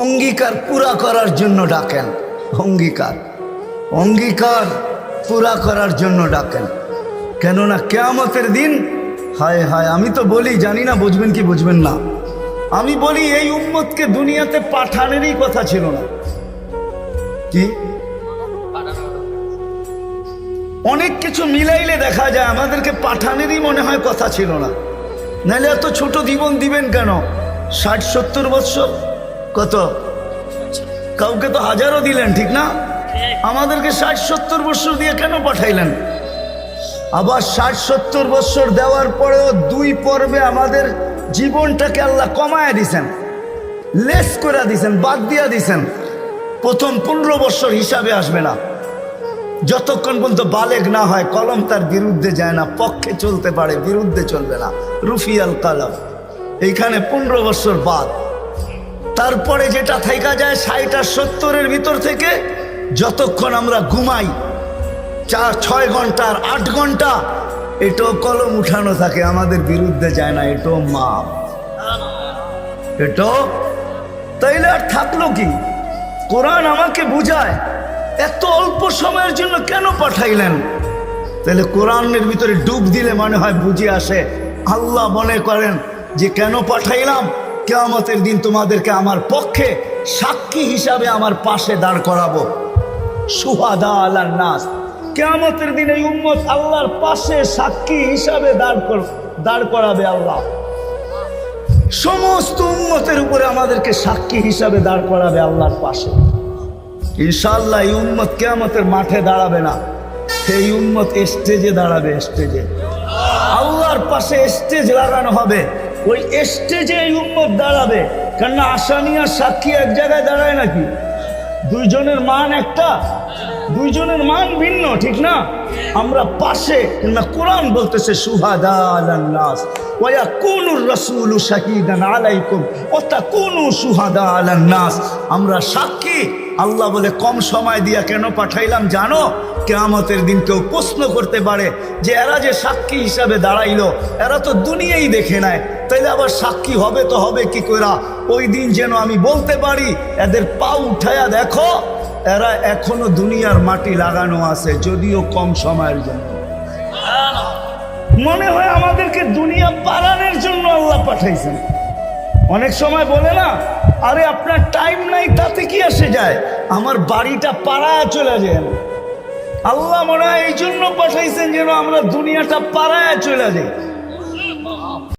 অঙ্গীকার পুরা করার জন্য ডাকেন। অঙ্গীকার অঙ্গীকার পুরা করার জন্য ডাকেন। কেননা কিয়ামতের দিন, হায় হায়, আমি তো বলি, জানি না বুঝবেন কি বুঝবেন না, আমি বলি এই উম্মতকে দুনিয়াতে পাঠানেরই কথা ছিল না। কি অনেক কিছু মিলাইলে দেখা যায় আমাদেরকে পাঠানেরই মনে হয় কথা ছিল না। নাহলে এত ছোট জীবন দিবেন কেন? 60-70 বৎসর, কত কাউকে তো হাজারও দিলেন, ঠিক না? আমাদেরকে 60-70 বৎসর দিয়ে কেন পাঠাইলেন? আবার 60-70 বৎসর দেওয়ার পরেও 2 পর্বে আমাদের জীবনটাকে আল্লাহ কমায় দিছেন, লেস করে দিছেন, বাদ দিয়া দিছেন। প্রথম 15 বৎসর হিসাবে আসবে না, যতক্ষণ পর্যন্ত বালেগ না হয়, কলম তার বিরুদ্ধে যায় না, পক্ষে চলতে পারে, বিরুদ্ধে চলবে না, রুফিয়াল কালাম। এইখানে 15 বৎসর বাদ। তারপরে যেটা থাইকা যায় 60 আর 70-এর ভিতর থেকে, যতক্ষণ আমরা ঘুমাই 4-6 ঘন্টা আর 8 ঘন্টা, এটাও কলম উঠানো থাকে, আমাদের বিরুদ্ধে যায় না, এটাও মাপ, এটাও। তাইলে আর থাকলো কি? কোরআন আমাকে বুঝায় এত অল্প সময়ের জন্য কেন পাঠাইলেন। তাহলে কোরআনের ভিতরে ডুব দিলে মনে হয় বুঝে আসে। আল্লাহ মনে করেন যে কেন পাঠাইলাম, কিয়ামতের দিন তোমাদেরকে আমার পক্ষে সাক্ষী হিসাবে আমার পাশে দাঁড় করাবো। শুহাদা আলান নাস, কিয়ামতের দিন এই উম্মত আল্লাহর পাশে সাক্ষী হিসাবে দাঁড় করাবে আল্লাহ। সমস্ত উম্মতের উপরে আমাদেরকে সাক্ষী হিসাবে দাঁড় করাবে আল্লাহর পাশে। ইনশাআল্লাহ এই উম্মত কিয়ামতের মাঠে দাঁড়াবে না, এই উম্মত স্টেজে দাঁড়াবে। স্টেজে আল্লাহর পাশে স্টেজ লাগানো হবে, ওই স্টেজে এই উম্মত দাঁড়াবে। কেননা আসামি আর সাক্ষী এক জায়গায় দাঁড়ায় নাকি? দুইজনের মান একটা, দুইজনের মান ভিন্ন, ঠিক না? আমরা পাশে, না কোরআন বলতেছে শুহাদা আলান নাস ওয়া ইয়াকুনুর রাসূলু শাহীদান আলাইকুম ওয়া তাকুনু শুহাদা আলান নাস। আমরা সাক্ষী। আল্লাহ বলে কম সময় দিয়া কেন পাঠাইলাম জানো? কিয়ামতের দিন কেউ প্রশ্ন করতে পারে যে এরা যে সাক্ষী হিসাবে দাঁড়াইলো, এরা তো দুনিয়াই দেখে নেয়, তাইলে আবার সাক্ষী হবে তো হবে কি কইরা? ওই দিন যেন আমি বলতে পারি এদের পা উঠায়া দেখো, এরা এখনো দুনিয়ার মাটি লাগানো আছে, যদিও কম সময়ের জন্য। মনে হয় আমাদেরকে দুনিয়া পালানোর জন্য আল্লাহ পাঠাইছেন। অনেক সময় বলে না, আরে আপনার টাইম নাই, তাতে কি আসে যায়, আমার বাড়িটা পাড়ায় চলে যায়। আল্লাহ মনে হয় এই জন্য পাঠাইছেন যেন আমরা দুনিয়াটা পাড়ায় চলে যাই।